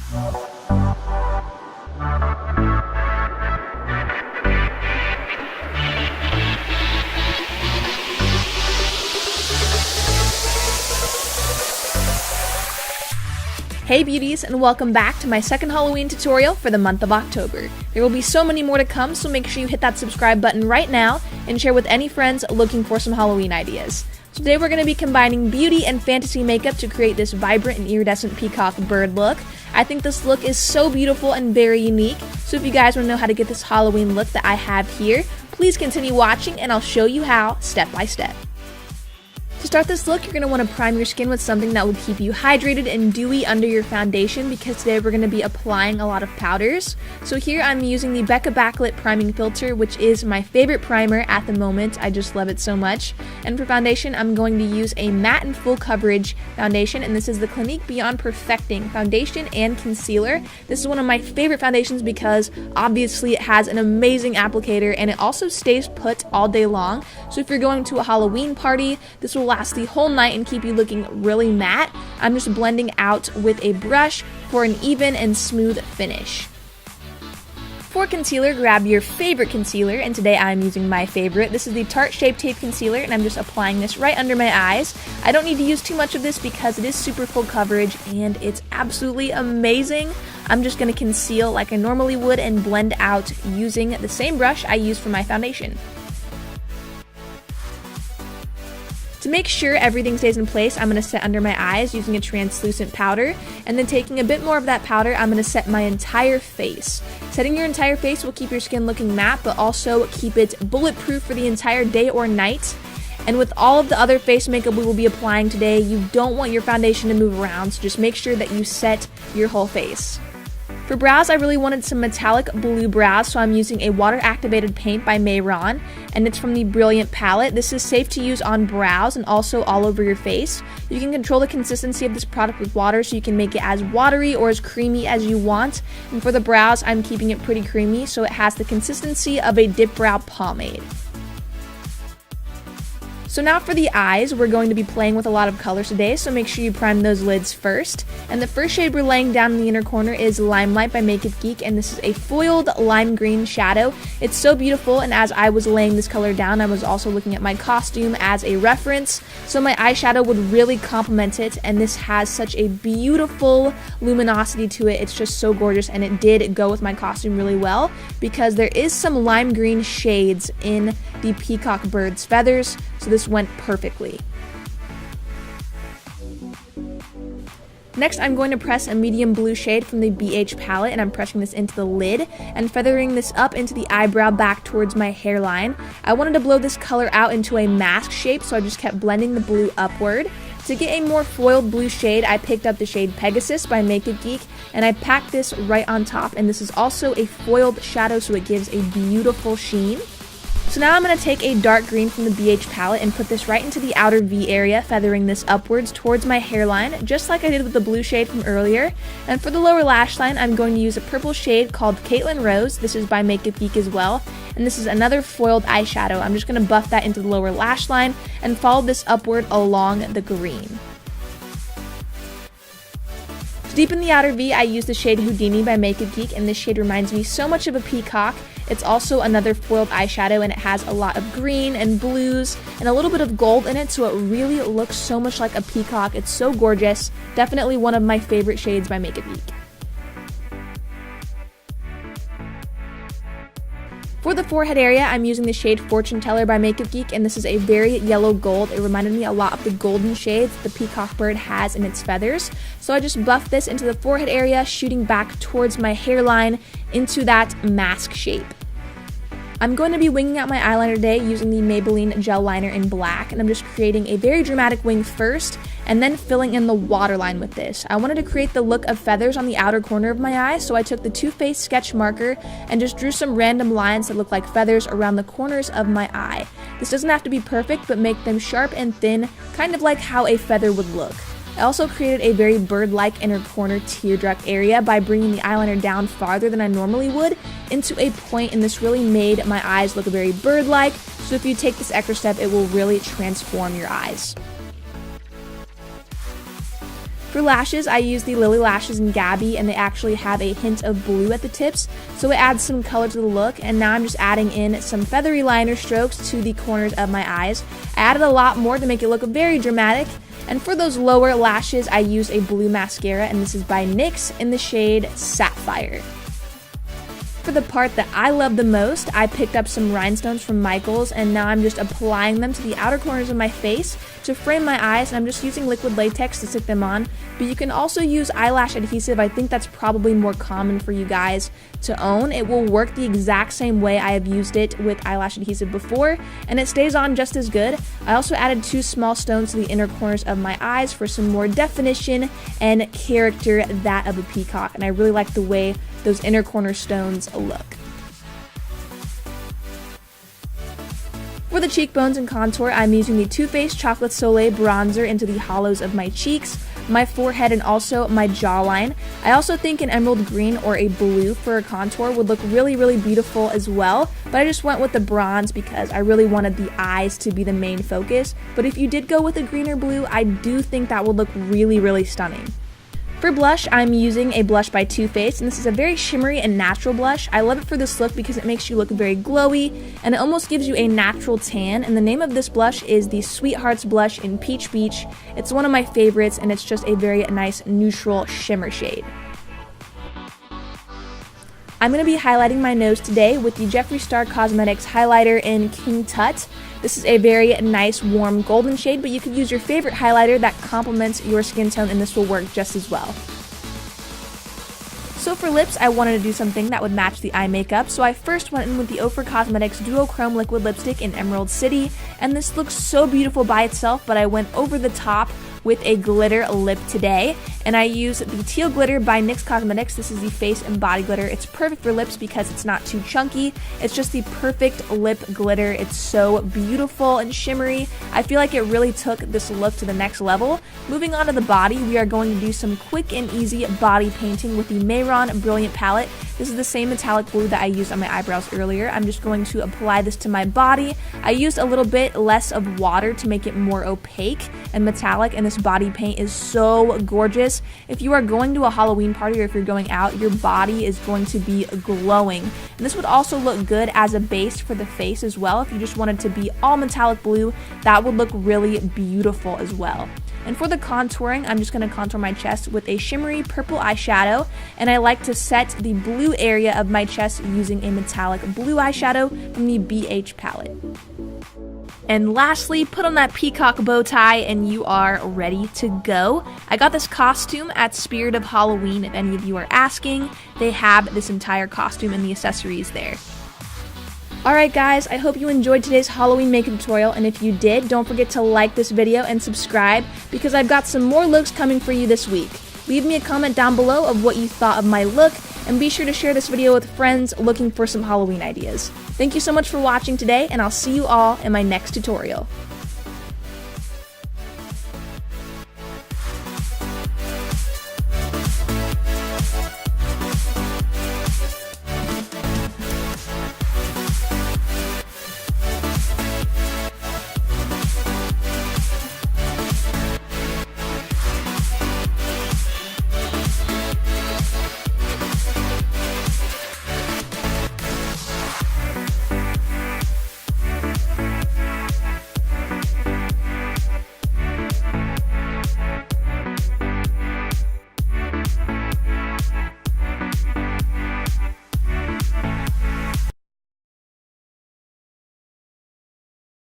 Hey beauties, and welcome back to my second Halloween tutorial for the month of October. There will be so many more to come, so make sure you hit that subscribe button right now and share with any friends looking for some Halloween ideas. So today we're going to be combining beauty and fantasy makeup to create this vibrant and iridescent peacock bird look. I think this look is so beautiful and very unique, so if you guys want to know how to get this Halloween look that I have here, please continue watching and I'll show you how step by step. To start this look, you're going to want to prime your skin with something that will keep you hydrated and dewy under your foundation, because today we're going to be applying a lot of powders. So here I'm using the Becca Backlit Priming Filter, which is my favorite primer at the moment. I just love it so much. And for foundation, I'm going to use a matte and full coverage foundation, and this is the Clinique Beyond Perfecting Foundation and Concealer. This is one of my favorite foundations because obviously it has an amazing applicator and it also stays put all day long. So if you're going to a Halloween party, this will last the whole night and keep you looking really matte. I'm just blending out with a brush for an even and smooth finish. For concealer, grab your favorite concealer, and today I'm using my favorite. This is the Tarte Shape Tape Concealer, and I'm just applying this right under my eyes. I don't need to use too much of this because it is super full coverage and it's absolutely amazing. I'm just going to conceal like I normally would and blend out using the same brush I use for my foundation. To make sure everything stays in place, I'm going to set under my eyes using a translucent powder, and then taking a bit more of that powder, I'm going to set my entire face. Setting your entire face will keep your skin looking matte, but also keep it bulletproof for the entire day or night. And with all of the other face makeup we will be applying today, you don't want your foundation to move around, so just make sure that you set your whole face. For brows, I really wanted some metallic blue brows, so I'm using a water-activated paint by Mayron, and it's from the Brilliant palette. This is safe to use on brows and also all over your face. You can control the consistency of this product with water, so you can make it as watery or as creamy as you want. And for the brows, I'm keeping it pretty creamy, so it has the consistency of a dip brow pomade. So now for the eyes, we're going to be playing with a lot of colors today, so make sure you prime those lids first. And the first shade we're laying down in the inner corner is Limelight by Makeup Geek, and this is a foiled lime green shadow. It's so beautiful, and as I was laying this color down, I was also looking at my costume as a reference, so my eyeshadow would really complement it, and this has such a beautiful luminosity to it. It's just so gorgeous, and it did go with my costume really well, because there is some lime green shades in the peacock bird's feathers, so this went perfectly. Next, I'm going to press a medium blue shade from the BH palette, and I'm pressing this into the lid and feathering this up into the eyebrow back towards my hairline. I wanted to blow this color out into a mask shape, so I just kept blending the blue upward. To get a more foiled blue shade, I picked up the shade Pegasus by Makeup Geek, and I packed this right on top, and this is also a foiled shadow, so it gives a beautiful sheen. So now I'm going to take a dark green from the BH palette and put this right into the outer V area, feathering this upwards towards my hairline, just like I did with the blue shade from earlier. And for the lower lash line, I'm going to use a purple shade called Caitlin Rose. This is by Makeup Geek as well. And this is another foiled eyeshadow. I'm just going to buff that into the lower lash line and follow this upward along the green. To deepen the outer V, I used the shade Houdini by Makeup Geek, and this shade reminds me so much of a peacock. It's also another foiled eyeshadow, and it has a lot of green and blues and a little bit of gold in it, so it really looks so much like a peacock. It's so gorgeous. Definitely one of my favorite shades by Makeup Geek. For the forehead area, I'm using the shade Fortune Teller by Makeup Geek, and this is a very yellow gold. It reminded me a lot of the golden shades the peacock bird has in its feathers. So I just buffed this into the forehead area, shooting back towards my hairline into that mask shape. I'm going to be winging out my eyeliner today using the Maybelline Gel Liner in black, and I'm just creating a very dramatic wing first, and then filling in the waterline with this. I wanted to create the look of feathers on the outer corner of my eye, so I took the Too Faced sketch marker and just drew some random lines that look like feathers around the corners of my eye. This doesn't have to be perfect, but make them sharp and thin, kind of like how a feather would look. I also created a very bird-like inner corner teardrop area by bringing the eyeliner down farther than I normally would into a point, and this really made my eyes look very bird-like, so if you take this extra step, it will really transform your eyes. For For lashes, I use the Lily Lashes in Gabby, and they actually have a hint of blue at the tips, so it adds some color to the look. And now I'm just adding in some feathery liner strokes to the corners of my eyes. I added a lot more to make it look very dramatic. And for those lower lashes, I use a blue mascara, and this is by NYX in the shade Sapphire. For the part that I love the most, I picked up some rhinestones from Michaels, and now I'm just applying them to the outer corners of my face to frame my eyes, and I'm just using liquid latex to stick them on. But you can also use eyelash adhesive. I think that's probably more common for you guys to own. It will work the exact same way I have used it with eyelash adhesive before, and it stays on just as good. I also added 2 small stones to the inner corners of my eyes for some more definition and character, that of a peacock, and I really like the way those inner corner stones look. For the cheekbones and contour, I'm using the Too Faced Chocolate Soleil bronzer into the hollows of my cheeks, my forehead, and also my jawline. I also think an emerald green or a blue for a contour would look really beautiful as well, but I just went with the bronze because I really wanted the eyes to be the main focus. But if you did go with a green or blue, I do think that would look really stunning. For blush, I'm using a blush by Too Faced, and this is a very shimmery and natural blush. I love it for this look because it makes you look very glowy, and it almost gives you a natural tan, and the name of this blush is the Sweethearts Blush in Peach Beach. It's one of my favorites, and it's just a very nice neutral shimmer shade. I'm going to be highlighting my nose today with the Jeffree Star Cosmetics highlighter in King Tut. This is a very nice warm golden shade, but you could use your favorite highlighter that complements your skin tone, and this will work just as well. So for lips, I wanted to do something that would match the eye makeup, so I first went in with the Ofra Cosmetics Duochrome Liquid Lipstick in Emerald City, and this looks so beautiful by itself, but I went over the top with a glitter lip today, and I used the Teal Glitter by NYX Cosmetics. This is the face and body glitter. It's perfect for lips because it's not too chunky. It's just the perfect lip glitter. It's so beautiful and shimmery. I feel like it really took this look to the next level. Moving on to the body, we are going to do some quick and easy body painting with the Mayron Brilliant Palette. This is the same metallic blue that I used on my eyebrows earlier. I'm just going to apply this to my body. I used a little bit less of water to make it more opaque and metallic, and this body paint is so gorgeous. If you are going to a Halloween party or if you're going out, your body is going to be glowing. And this would also look good as a base for the face as well. If you just wanted to be all metallic blue, that would look really beautiful as well. And for the contouring, I'm just going to contour my chest with a shimmery purple eyeshadow, and I like to set the blue area of my chest using a metallic blue eyeshadow from the BH palette. And lastly, put on that peacock bow tie and you are ready to go. I got this costume at Spirit of Halloween, if any of you are asking. They have this entire costume and the accessories there. Alright guys, I hope you enjoyed today's Halloween makeup tutorial, and if you did, don't forget to like this video and subscribe because I've got some more looks coming for you this week. Leave me a comment down below of what you thought of my look, and be sure to share this video with friends looking for some Halloween ideas. Thank you so much for watching today, and I'll see you all in my next tutorial.